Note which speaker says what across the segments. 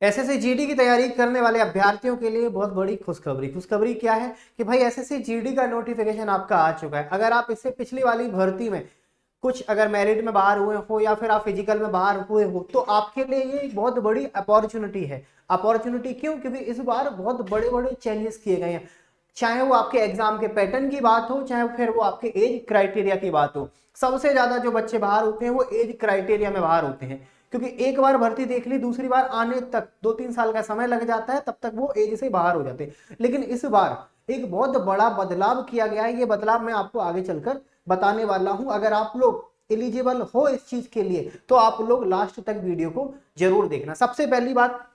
Speaker 1: SSC GD की तैयारी करने वाले अभ्यर्थियों के लिए बहुत बड़ी खुशखबरी। खुशखबरी क्या है कि भाई एसएससी जीडी का नोटिफिकेशन आपका आ चुका है। अगर आप इससे पिछली वाली भर्ती में कुछ अगर मेरिट में बाहर हुए हो या फिर आप फिजिकल में बाहर हुए हो तो आपके लिए ये एक बहुत बड़ी अपॉर्चुनिटी है। अपॉर्चुनिटी क्यों? क्योंकि इस बार बहुत बड़े बड़े चेंजेस किए गए हैं, चाहे वो आपके एग्जाम के पैटर्न की बात हो, चाहे फिर वो आपके एज क्राइटेरिया की बात हो। सबसे ज्यादा जो बच्चे बाहर होते हैं वो एज क्राइटेरिया में बाहर होते हैं, क्योंकि एक बार भर्ती देख ली, दूसरी बार आने तक 2-3 साल का समय लग जाता है, तब तक वो एज से बाहर हो जाते हैं। लेकिन इस बार एक बहुत बड़ा बदलाव किया गया है। ये बदलाव मैं आपको आगे चलकर बताने वाला हूं। अगर आप लोग एलिजिबल हो इस चीज के लिए तो आप लोग लास्ट तक वीडियो को जरूर देखना। सबसे पहली बात,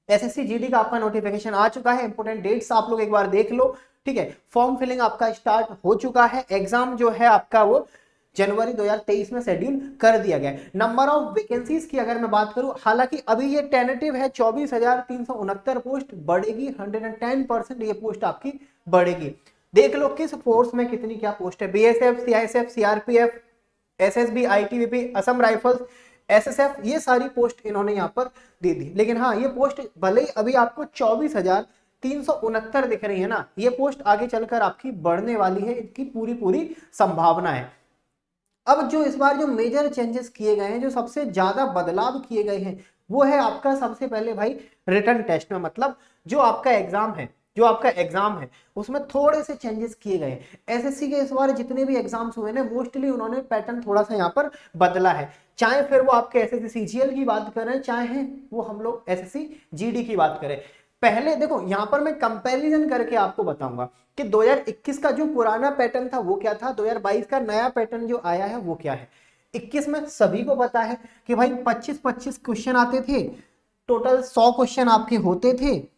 Speaker 1: एसएससी जीडी का आपका नोटिफिकेशन आ चुका है। इंपोर्टेंट डेट्स आप लोग एक बार देख लो, ठीक है। फॉर्म फिलिंग आपका स्टार्ट हो चुका है। एग्जाम जो है आपका वो जनवरी 2023 में शेड्यूल कर दिया गया है। नंबर ऑफ वैकेंसीज की अगर मैं बात करूं, हालांकि अभी ये टेनेटिव है, 24,369 पोस्ट बढ़ेगी। 110% ये पोस्ट आपकी बढ़ेगी। देख लो किस फोर्स में कितनी क्या पोस्ट है। BSF, CISF, CRPF, SSB, ITBP, Assam rifles, SSF, ये सारी पोस्ट इन्होंने यहाँ पर दे दी। लेकिन हाँ, ये पोस्ट भले ही अभी आपको 24,369 दिख रही है ना, ये पोस्ट आगे चलकर आपकी बढ़ने वाली है, इसकी पूरी पूरी संभावना है। अब जो इस बार जो मेजर चेंजेस किए गए हैं, जो सबसे ज्यादा बदलाव किए गए हैं, वो है आपका सबसे पहले भाई रिटन टेस्ट में, मतलब जो आपका एग्जाम है, जो आपका एग्जाम है उसमें थोड़े से चेंजेस किए गए हैं। एसएससी के इस बार जितने भी एग्जाम्स हुए ना, मोस्टली उन्होंने पैटर्न थोड़ा सा यहाँ पर बदला है। चाहे फिर वो आपके एसएससी सीजीएल की बात करें, चाहे वो हम लोग एसएससी जीडी की बात करें। पहले देखो यहां पर मैं कंपैरिजन करके आपको बताऊंगा कि 2021 का जो पुराना पैटर्न था वो क्या था, 2022 का नया पैटर्न जो आया है वो क्या है। 21 में सभी को पता है कि भाई 25-25 क्वेश्चन आते थे, टोटल 100 क्वेश्चन आपके होते थे।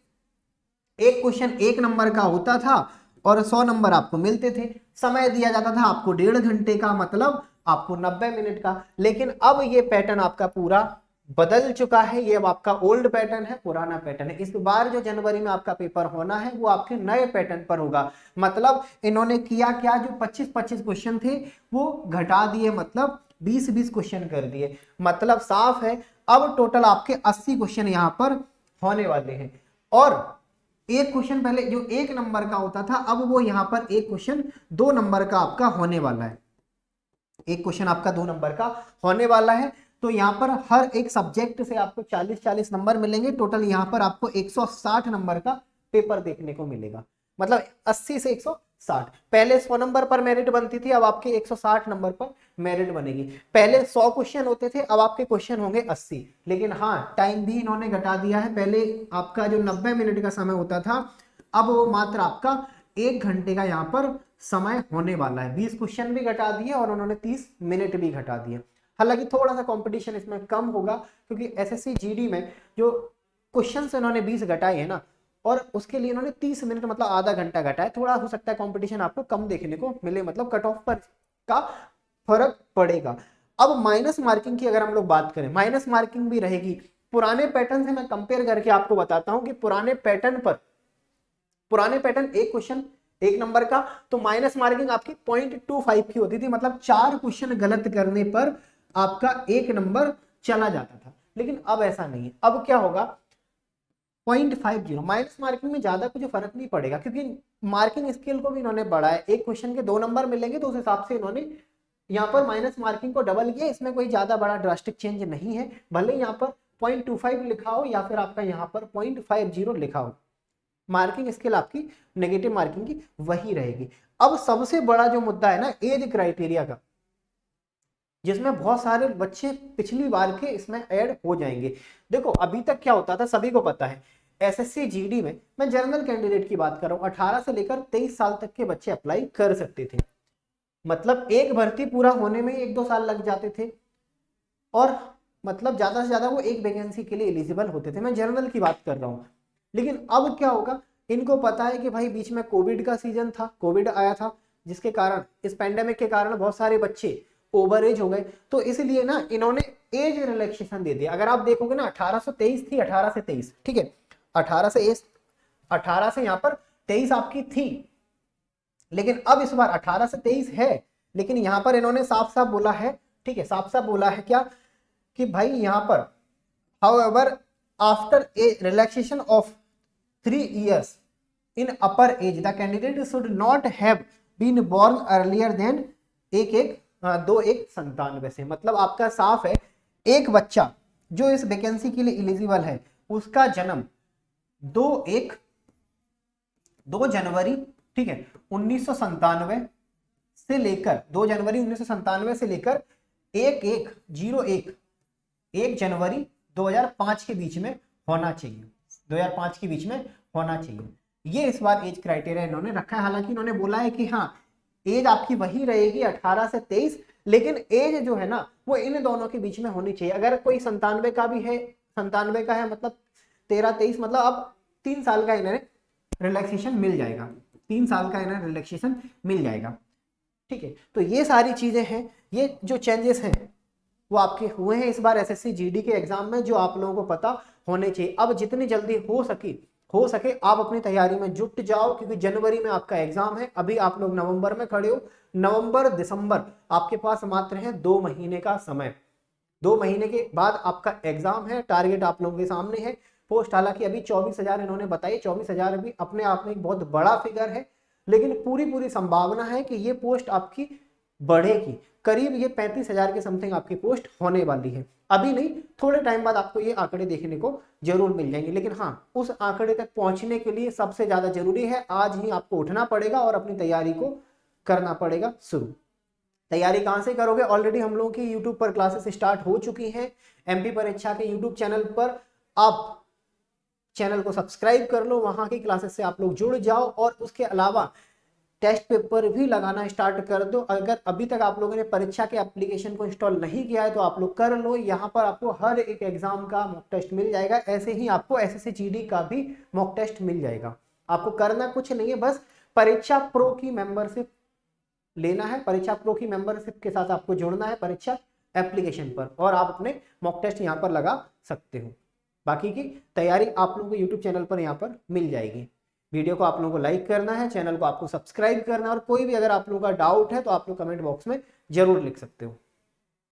Speaker 1: एक क्वेश्चन 1 नंबर का होता था और 100 नंबर आपको मिलते थे। समय दिया जाता था आपको 1.5 घंटे का, मतलब आपको 90 मिनट का। लेकिन अब ये पैटर्न आपका पूरा बदल चुका है। ये अब आपका ओल्ड पैटर्न है, पुराना पैटर्न है। इस बार जो जनवरी में आपका पेपर होना है वो आपके नए पैटर्न पर होगा। मतलब इन्होंने किया क्या, जो 25-25 क्वेश्चन थे वो घटा दिए, मतलब 20-20 क्वेश्चन कर दिए। मतलब साफ है अब टोटल आपके 80 क्वेश्चन यहाँ पर होने वाले हैं। और एक क्वेश्चन पहले जो 1 नंबर का होता था, अब वो यहां पर एक क्वेश्चन 2 नंबर का आपका होने वाला है। एक क्वेश्चन आपका 2 नंबर का होने वाला है। तो यहां पर हर एक सब्जेक्ट से आपको 40-40 नंबर मिलेंगे। टोटल यहां पर आपको 160 नंबर का पेपर देखने को मिलेगा। मतलब 80 से 160। पहले 100 नंबर पर मेरिट बनती थी, अब आपके 160 नंबर पर मेरिट बनेगी। पहले 100 क्वेश्चन होते थे, अब आपके क्वेश्चन होंगे 80। लेकिन हाँ, टाइम भी इन्होंने घटा दिया है। पहले आपका जो 90 मिनट का समय होता था, अब वो मात्र आपका 1 घंटे का यहाँ पर समय होने वाला है। 20 क्वेश्चन भी घटा दिए और उन्होंने 30 मिनट भी घटा दिए। हालांकि थोड़ा सा कंपटीशन इसमें कम होगा, क्योंकि एसएससी जीडी में जो क्वेश्चन इन्होंने 20 घटाए हैं ना, और उसके लिए इन्होंने 30 मिनट मतलब आधा घंटा घटाया। थोड़ा हो सकता है कंपटीशन आपको कम देखने को मिले, मतलब कट ऑफ पर का फर्क पड़ेगा। अब माइनस मार्किंग की अगर हम लोग बात करें, माइनस मार्किंग भी रहेगी। पुराने पैटर्न से मैं कंपेयर करके आपको बताता हूं कि पुराने पैटर्न एक क्वेश्चन 1 नंबर का, तो माइनस मार्किंग आपकी 0.25 की होती थी। मतलब 4 क्वेश्चन गलत करने पर आपका 1 नंबर चला जाता था। लेकिन अब ऐसा नहीं है। अब क्या होगा, 0.50। माइनस मार्किंग में ज्यादा कुछ फर्क नहीं पड़ेगा, क्योंकि मार्किंग स्केल को भी इन्होंने बढ़ाया। एक क्वेश्चन के 2 नंबर मिलेंगे तो उस हिसाब से इन्होंने यहाँ पर माइनस मार्किंग को डबल किया। इसमें कोई ज्यादा बड़ा ड्रास्टिक चेंज नहीं है। भले यहाँ पर 0.25 लिखा हो या फिर आपका यहाँ पर 0.50 लिखा हो, मार्किंग स्केल आपकी नेगेटिव मार्किंग की वही रहेगी। अब सबसे बड़ा जो मुद्दा है ना, एज क्राइटेरिया का, जिसमें बहुत सारे बच्चे पिछली बार के इसमें ऐड हो जाएंगे। देखो अभी तक क्या होता था, सभी को पता है, एसएससी जीडी में मैं जनरल कैंडिडेट की बात कर रहा हूं, 18 से लेकर 23 साल तक के बच्चे अप्लाई कर सकते थे। मतलब एक भर्ती पूरा होने में 1-2 साल लग जाते थे, और मतलब ज्यादा से ज्यादा वो एक वैकेंसी के लिए एलिजिबल होते थे। मैं जनरल की बात कर रहा हूँ। लेकिन अब क्या होगा, इनको पता है कि भाई बीच में कोविड का सीजन था, कोविड आया था, जिसके कारण, इस पैंडेमिक के कारण बहुत सारे बच्चे ओवर एज हो गए। तो इसलिए ना इन्होंने एज रिलैक्सेशन दे दिया। अगर आप देखोगे ना, 1823 थी, 18 से 23, ठीक है, 18 से यहाँ पर 23 आपकी थी। लेकिन अब इस बार 18 से 23 है, लेकिन यहां पर इन्होंने साफ साफ बोला है, ठीक है, साफ साफ बोला है क्या, कि भाई यहां पर however after a relaxation of 3 years in upper age the candidate should not have been born earlier than दो एक संतानवे से। मतलब आपका साफ है, एक बच्चा जो इस वैकेंसी के लिए एलिजिबल है उसका जन्म 2 जनवरी, ठीक है, 1997 से लेकर 2 जनवरी 1997 से लेकर 1 जनवरी 2005 के बीच में होना चाहिए, 2005 के बीच में होना चाहिए। ये इस बार एज क्राइटेरिया इन्होंने रखा है। हालांकि इन्होंने बोला है कि हाँ एज आपकी वही रहेगी 18 से 23, लेकिन एज जो है ना वो इन दोनों के बीच में होनी चाहिए। अगर कोई 97 का भी है, 97 का है मतलब 13-23, मतलब अब 3 साल का इन्हें रिलैक्सेशन मिल जाएगा, 3 साल का इन्हें रिलैक्सेशन मिल जाएगा, ठीक है। तो ये सारी चीजें हैं, ये जो चेंजेस हैं वो आपके हुए हैं इस बार एसएससी जीडी के एग्जाम में, जो आप लोगों को पता होने चाहिए। अब जितनी जल्दी हो सके आप अपनी तैयारी में जुट जाओ, क्योंकि जनवरी में आपका एग्जाम है। अभी आप लोग नवंबर में खड़े हो, नवंबर दिसंबर आपके पास मात्र है 2 महीने का समय। 2 महीने के बाद आपका एग्जाम है, टारगेट आप लोगों के सामने है। पोस्ट हालांकि अभी 24,000 इन्होंने बताई, 24,000 भी अपने आप में एक बहुत बड़ा फिगर है, लेकिन पूरी संभावना है कि ये पोस्ट आपकी बढ़ेगी। करीब ये 35,000 के समथिंग आपकी पोस्ट होने वाली है। अभी नहीं, थोड़े टाइम बाद आपको ये आंकड़े देखने को जरूर मिल जाएंगे, लेकिन हाँ उस आंकड़े तक पहुंचने के लिए सबसे ज्यादा जरूरी है आज ही आपको उठना पड़ेगा और अपनी तैयारी को करना पड़ेगा शुरू। तैयारी कहां से करोगे? ऑलरेडी हम लोगों की यूट्यूब पर क्लासेस स्टार्ट हो चुकी हैं, एमपी परीक्षा के यूट्यूब चैनल पर। आप चैनल को सब्सक्राइब कर लो, वहां की क्लासेस से आप लोग जुड़ जाओ, और उसके अलावा टेस्ट पेपर भी लगाना स्टार्ट कर दो। अगर अभी तक आप लोगों ने परीक्षा के एप्लीकेशन को इंस्टॉल नहीं किया है तो आप लोग कर लो, यहाँ पर आपको हर एक एग्जाम का मॉक टेस्ट मिल जाएगा। ऐसे ही आपको एसएससी जीडी का भी मॉक टेस्ट मिल जाएगा। आपको करना कुछ नहीं है, बस परीक्षा प्रो की मेंबरशिप लेना है, परीक्षा प्रो की मेंबरशिप के साथ आपको जुड़ना है परीक्षा एप्लीकेशन पर, और आप अपने मॉक टेस्ट यहाँ पर लगा सकते हो। बाकी की तैयारी आप लोगों को यूट्यूब चैनल पर यहाँ पर मिल जाएगी। वीडियो को आप लोगों को लाइक करना है, चैनल को आपको सब्सक्राइब करना है, और कोई भी अगर आप लोगों का डाउट है तो आप लोग कमेंट बॉक्स में जरूर लिख सकते हो।